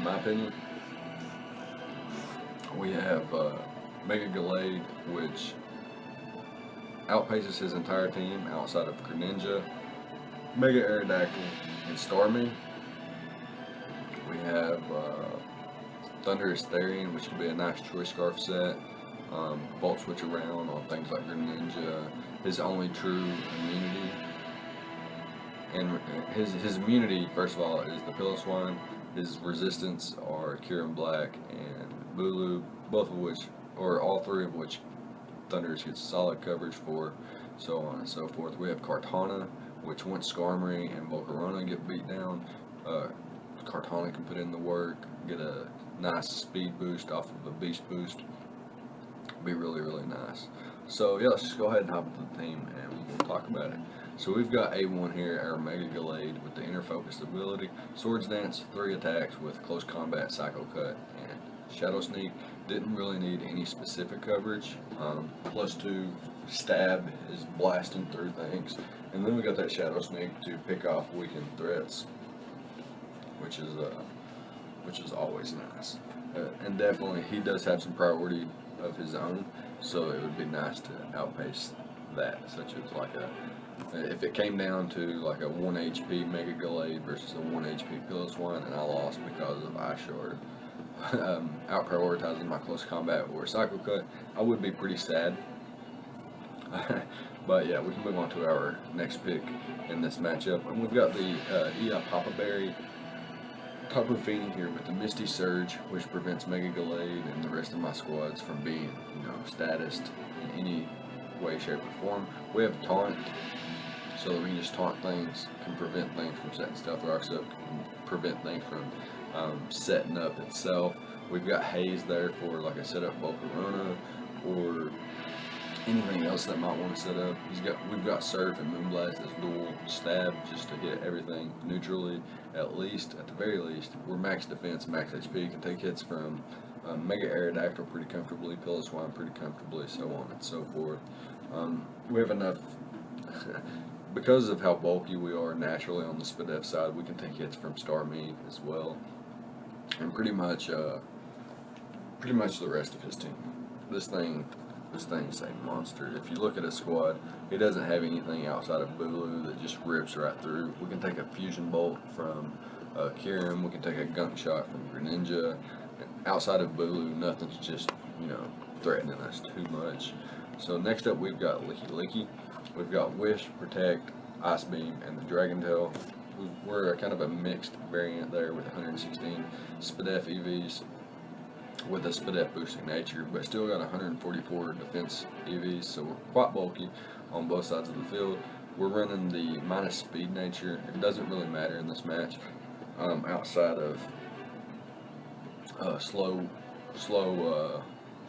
my opinion. We have Mega Gallade, which outpaces his entire team outside of Greninja, Mega Aerodactyl, and Starmie. We have Thunderous Therian, which could be a nice choice scarf set. Bolt switch around on things like Greninja. His only true immunity, and his immunity, first of all, is the Piloswine. His resistance are Kyurem Black and Bulu, both of which, or all three of which, Thundurus gets solid coverage for, so on and so forth. We have Kartana, which once Skarmory and Volcarona get beat down, Kartana can put in the work, get a nice speed boost off of a beast boost. Be really, really nice. So yeah, let's just go ahead and hop into the team and we'll talk about it. So we've got A1 here, our Mega Gallade with the inner focused ability, Swords Dance, 3 attacks with close combat, Psycho Cut, and Shadow Sneak. Didn't really need any specific coverage. +2 stab is blasting through things, and then we got that Shadow Sneak to pick off weakened threats, which is always nice. And definitely he does have some priority of his own, so it would be nice to outpace that, such as like if it came down to like a 1 HP Mega Gallade versus a 1 HP Piloswine and I lost because of Ice Shard, out prioritizing my close combat or Psycho Cut, I would be pretty sad. But yeah, we can move on to our next pick in this matchup, and we've got the Ea Papa Berry Tapu Fini here with the Misty Surge, which prevents Mega Gallade and the rest of my squads from being, statused in any way, shape, or form. We have Taunt, so that we can just taunt things, can prevent things from setting Stealth Rocks up, can prevent things from setting up itself. We've got Haze there for like a setup Volcarona or anything else that might want to set up. We've got Surf and Moonblast as dual stab just to hit everything neutrally. At the very least, we're max defense, max HP, can take hits from Mega Aerodactyl pretty comfortably, Piloswine pretty comfortably, so on and so forth. We have enough, because of how bulky we are naturally on the Spadef side, we can take hits from Starmie as well, and pretty much the rest of his team. This thing's a monster. If you look at his squad, he doesn't have anything outside of Bulu that just rips right through. We can take a Fusion Bolt from Kyurem, we can take a Gunk Shot from Greninja. Outside of Bulu, nothing's just, threatening us too much. So next up we've got Licky Licky. We've got Wish, Protect, Ice Beam, and the Dragon Tail. We're kind of a mixed variant there with 116 Spadef EVs with a Spadef boosting nature, but still got 144 defense EVs, so we're quite bulky on both sides of the field. We're running the minus speed nature. It doesn't really matter in this match, outside of slow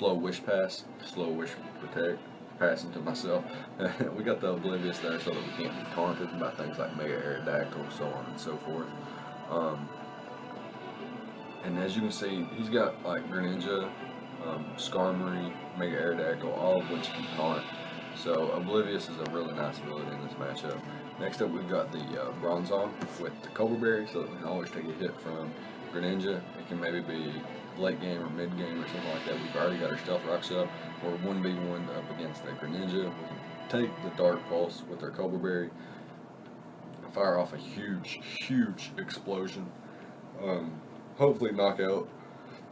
Wish Pass, slow Wish Protect, passing to myself. We got the Oblivious there so that we can't be taunted by things like Mega Aerodactyl, so on and so forth. And as you can see, he's got like Greninja, Skarmory, Mega Aerodactyl, all of which can taunt. So Oblivious is a really nice ability in this matchup. Next up we've got the Bronzong with the Cobra Berry, so that we can always take a hit from Greninja. It can maybe be late game or mid game or something like that. We've already got our Stealth Rocks up, or 1v1 up against that Greninja. We can take the Dark Pulse with our Cobra Berry, fire off a huge explosion. Hopefully knock out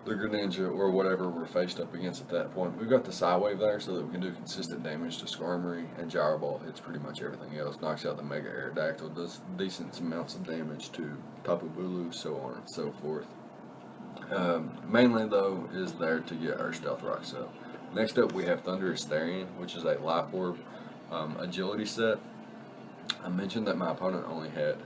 the Greninja or whatever we're faced up against at that point. We've got the Psywave there so that we can do consistent damage to Skarmory, and Gyro Ball hits pretty much everything else. Knocks out the Mega Aerodactyl, does decent amounts of damage to Tapu Bulu, so on and so forth. Mainly though is there to get our Stealth Rocks up. Next up we have Thunderous Therian, which is a Life Orb agility set. I mentioned that my opponent only had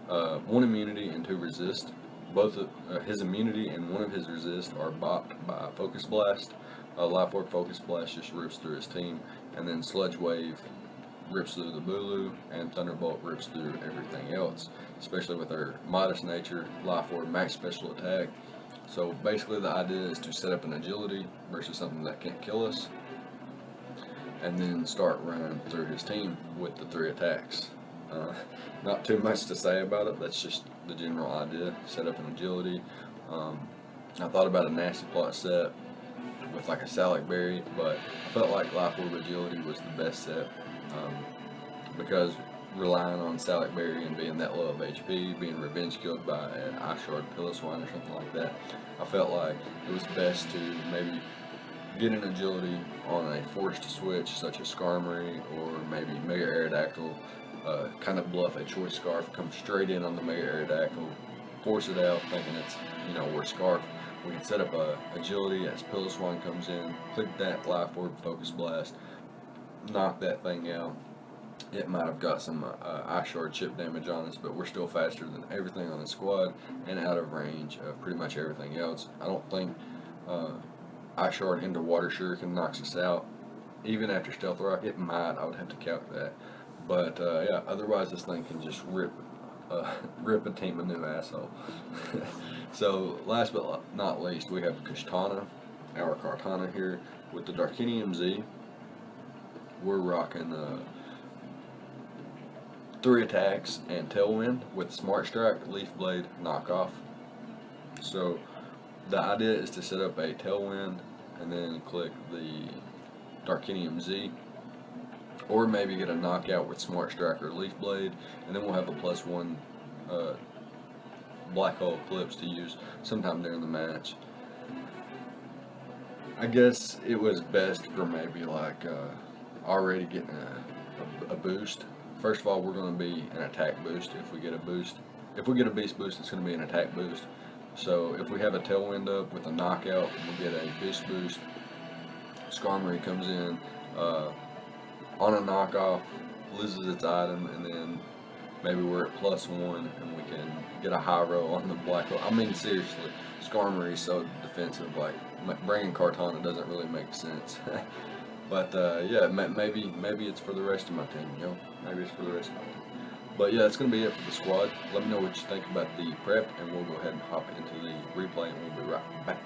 1 immunity and 2 resist. Both his immunity and one of his resist are bopped by Focus Blast. Life Orb Focus Blast just rips through his team, and then Sludge Wave rips through the Bulu, and Thunderbolt rips through everything else, especially with her modest nature. Life Orb max special attack. So basically the idea is to set up an agility versus something that can't kill us, and then start running through his team with the 3 attacks. Not too much to say about it. That's just the general idea, setup and agility. I thought about a nasty plot set with like a Salic berry, but I felt like Life Orb Agility was the best set, because relying on Salic berry and being that low of HP, being revenge killed by an Ice Shard Piloswine or something like that, I felt like it was best to maybe get an agility on a forced switch such as Skarmory or maybe Mega Aerodactyl, kind of bluff a Choice Scarf, come straight in on the Mega Aerodactyl, force it out thinking it's, we're Scarf. We can set up a agility as Piloswine comes in, click that Life Orb Focus Blast, knock that thing out. It might have got some Ice Shard chip damage on us, but we're still faster than everything on the squad and out of range of pretty much everything else. I don't think Ice Shard into Water Shuriken knocks us out. Even after Stealth Rock, it might. I would have to calc that. But yeah, otherwise this thing can just rip a team a new asshole. So last but not least, we have Kashtana, our Kartana here with the Darkinium Z. We're rocking 3 attacks and Tailwind with Smart Strike, Leaf Blade, Knockoff. So the idea is to set up a Tailwind and then click the Darkinium Z, or maybe get a knockout with Smart Strike or Leaf Blade, and then we'll have a +1 Black Hole Eclipse to use sometime during the match. I guess it was best for maybe like already getting a boost. First of all, we're going to be an attack boost if we get a boost. If we get a beast boost, it's going to be an attack boost. So if we have a Tailwind up with a knockout, we get a beast boost. Skarmory comes in on a knockoff, loses its item, and then maybe we're at +1 and we can get a high roll on the Black Hole. I mean, seriously, Skarmory is so defensive. Like, bringing Kartana doesn't really make sense. But yeah, maybe it's for the rest of my team, Maybe it's for the rest of my team. But yeah, that's going to be it for the squad. Let me know what you think about the prep, and we'll go ahead and hop into the replay, and we'll be right back.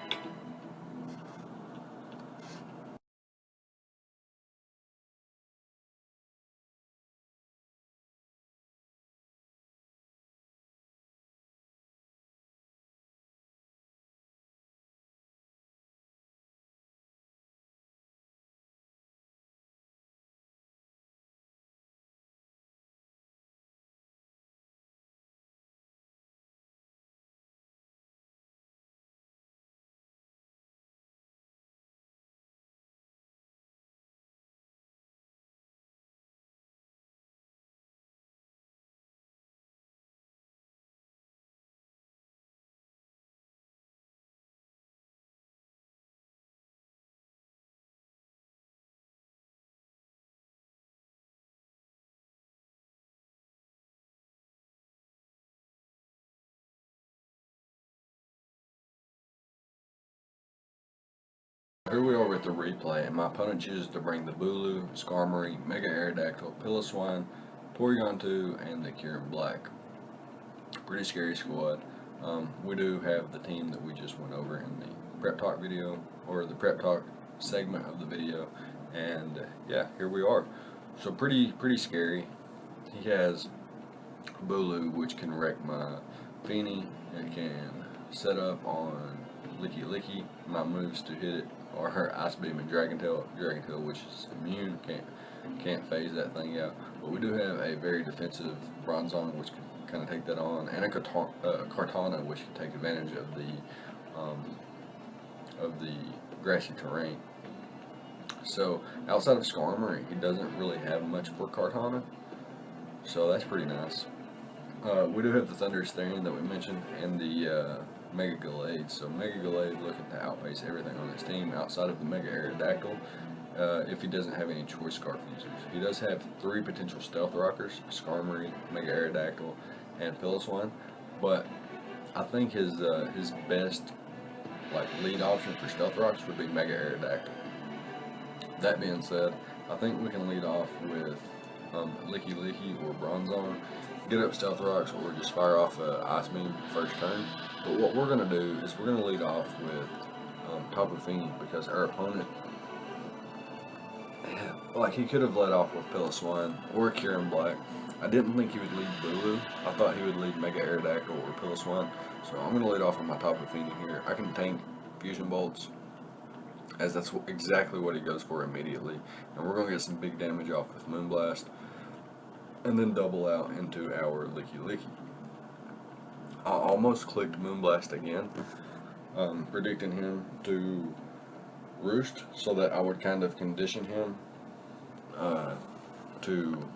Here we are with the replay, and my opponent chooses to bring the Bulu, Skarmory, Mega Aerodactyl, Piloswine, Porygon 2, and the Kyurem Black. Pretty scary squad. We do have the team that we just went over in the prep talk video, or the prep talk segment of the video, and yeah, here we are. So pretty scary. He has Bulu, which can wreck my Feeny. It can set up on Licky, my moves to hit it, or her Ice Beam and Dragon Tail, which is immune, can't phase that thing out. But we do have a very defensive Bronzong, which can kind of take that on, and a Kartana, which can take advantage of the grassy terrain. So outside of Skarmory, he doesn't really have much for Kartana, so that's pretty nice. We do have the Thunderous Therian that we mentioned, and the Mega Gallade. So Mega Gallade looking to outpace everything on his team outside of the Mega Aerodactyl, if he doesn't have any Choice Scarf users. He does have 3 potential Stealth Rockers: Skarmory, Mega Aerodactyl, and Piloswine. But I think his best lead option for Stealth Rocks would be Mega Aerodactyl. That being said, I think we can lead off with Licky or Bronzong, get up Stealth Rocks, or just fire off Ice Beam first turn. But what we're going to do is we're going to lead off with Tapu Fini, because our opponent, he could have led off with Piloswine or Kyurem Black, I didn't think he would lead Bulu. I thought he would lead Mega Aerodactyl or Piloswine. So I'm going to lead off on my Tapu Fini here. I can tank Fusion Bolts, as that's exactly what he goes for immediately. And we're going to get some big damage off with Moonblast, and then double out into our Licky Licky. I almost clicked Moonblast again, predicting him to Roost so that I would kind of condition him to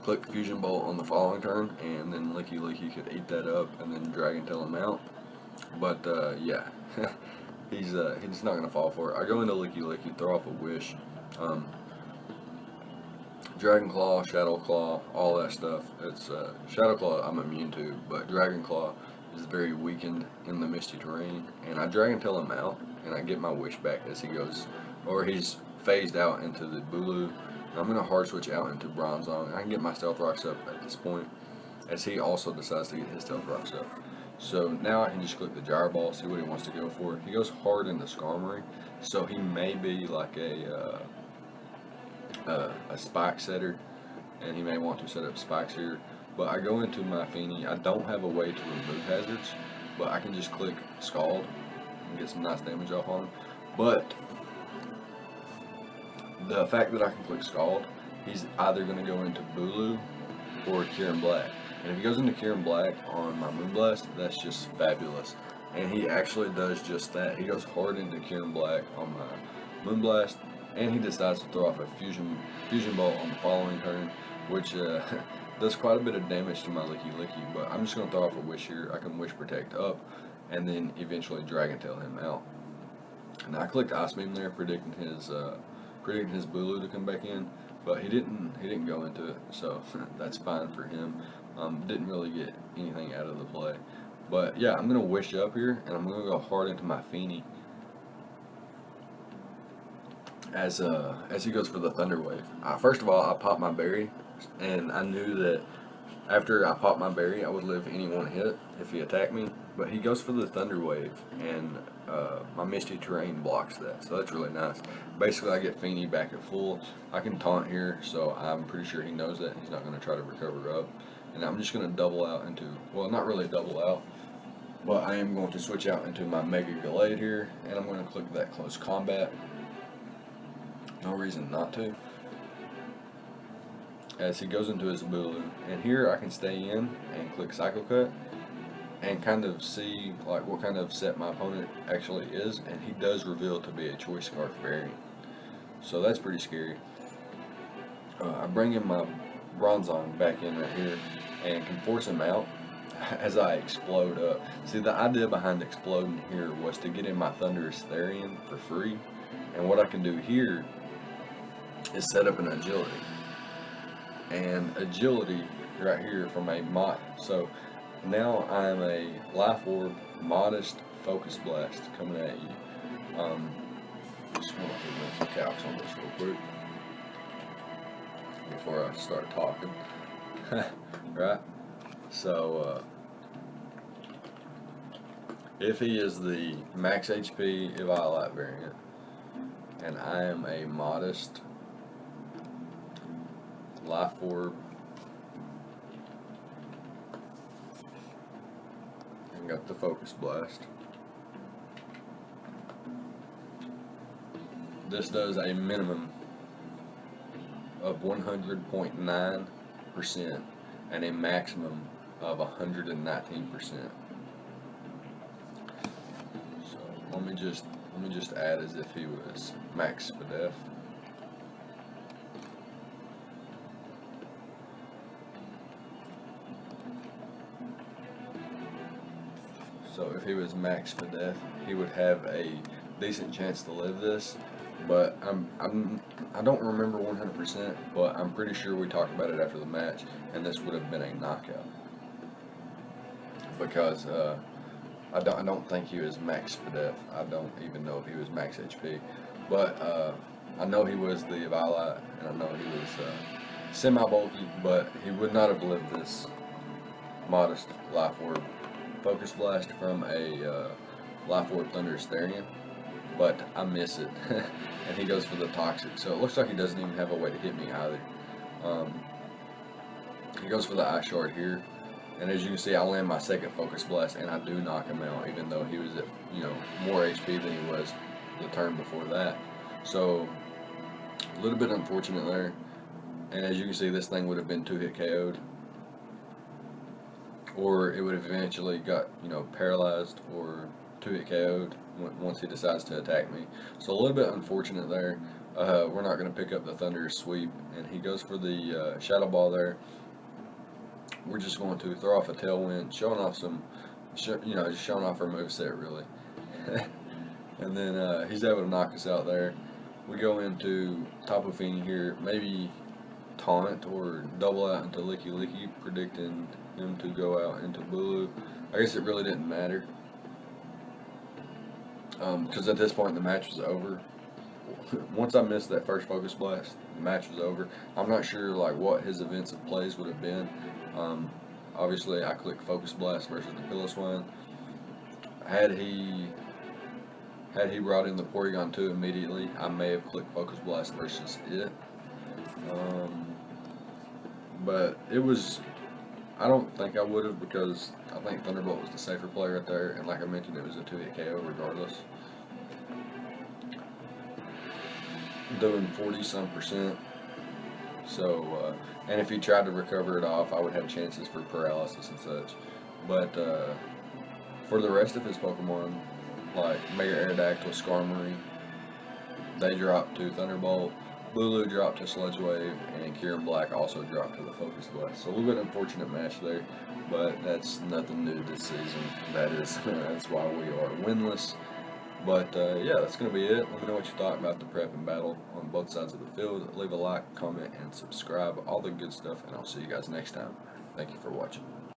click Fusion Bolt on the following turn, and then Licky Licky could eat that up and then Dragon Tail him out. But yeah, he's not gonna fall for it. I go into Licky Licky, throw off a Wish, Dragon Claw, Shadow Claw, all that stuff. It's Shadow Claw I'm immune to, but Dragon Claw is very weakened in the Misty Terrain, and I Dragon Tail him out, and I get my Wish back as he goes, or he's phased out into the Bulu. I'm going to hard switch out into Bronzong. I can get my Stealth Rocks up at this point, as he also decides to get his Stealth Rocks up. So now I can just click the Gyro Ball, see what he wants to go for. He goes hard into Skarmory, so he may be like a Spike setter, and he may want to set up Spikes here. But I go into my Fini. I don't have a way to remove hazards, but I can just click Scald and get some nice damage off on him. But the fact that I can click Scald, he's either going to go into Bulu or Kieran Black. And if he goes into Kieran Black on my Moonblast, that's just fabulous. And he actually does just that. He goes hard into Kieran Black on my Moonblast, and he decides to throw off a Fusion Bolt on the following turn, which does quite a bit of damage to my Licky Licky. But I'm just going to throw off a Wish here. I can Wish Protect up, and then eventually Dragon Tail him out. And I clicked Ice Beam there, predicting his Bulu to come back in, but he didn't go into it, so that's fine for him. Didn't really get anything out of the play. But yeah, I'm gonna Wish up here, and I'm gonna go hard into my Fini as he goes for the Thunder Wave. First of all, I popped my berry, and I knew that after I popped my berry, I would live any one hit if he attacked me. But he goes for the Thunder Wave, and my Misty Terrain blocks that, so that's really nice. Basically, I get Fini back at full. I can taunt here, so I'm pretty sure he knows that. He's not going to try to recover up. And I'm just going to double out into, well, not really double out, but I am going to switch out into my Mega Gallade here, and I'm going to click that Close Combat. No reason not to. As he goes into his Bulu, and here I can stay in and click Cycle Cut and kind of see like what kind of set my opponent actually is, and he does reveal to be a Choice Scarf variant, so that's pretty scary. I bring in my Bronzong back in right here and can force him out as I explode up. See, the idea behind exploding here was to get in my Thunderous Therian for free, and what I can do here is set up an Agility, and Agility right here from a Mott. So now I'm a Life Orb, Modest, Focus Blast coming at you. Just want to run some caps on this real quick before I start talking. Right? So, if he is the max HP Eviolite variant, and I am a Modest, Life Orb, and got the Focus Blast, this does a minimum of 100.9% and a maximum of 119%. So let me just add as if he was max Spadef. So if he was max Spadef, he would have a decent chance to live this. But I don't remember 100%, but I'm pretty sure we talked about it after the match, and this would have been a knockout because I don't think he was max Spadef. I don't even know if he was max HP, but I know he was the Eviolite, and I know he was semi-bulky, but he would not have lived this Modest Life Orb Focus Blast from a Life Orb Thunderous Therian. But I miss it, and he goes for the Toxic. So it looks like he doesn't even have a way to hit me either. He goes for the eye shard here. And as you can see, I land my second focus blast, and I do knock him out, even though he was at, more HP than he was the turn before that. So, a little bit unfortunate there. And as you can see, this thing would have been 2-hit KO'd. Or it would have eventually got, paralyzed or 2-hit KO'd once he decides to attack me. So, a little bit unfortunate there. We're not going to pick up the Thunderous Sweep. And he goes for the Shadow Ball there. We're just going to throw off a Tailwind, showing off just showing off our moveset really. And then he's able to knock us out there. We go into Tapu Fini here, maybe taunt or double out into Licky Licky, predicting him to go out into Bulu. I guess it really didn't matter, because at this point the match was over. Once I missed that first focus blast, the match was over. I'm not sure what his events of plays would have been. Obviously, I clicked focus blast versus the Piloswine. Had he brought in the Porygon 2 immediately, I may have clicked focus blast versus it. But it was, I don't think I would have, because I think Thunderbolt was the safer play right there, and like I mentioned, it was a 2-hit KO regardless. Doing 40-some%. So, and if he tried to recover it off, I would have chances for paralysis and such. But for the rest of his Pokemon, like Mega Aerodactyl, Skarmory, they dropped to Thunderbolt. Bulu dropped to Sludge Wave, and Kieran Black also dropped to the Focus Blast. So a little bit unfortunate match there, but that's nothing new this season. That's why we are winless. But yeah, that's going to be it. Let me know what you thought about the prep and battle on both sides of the field. Leave a like, comment, and subscribe. All the good stuff, and I'll see you guys next time. Thank you for watching.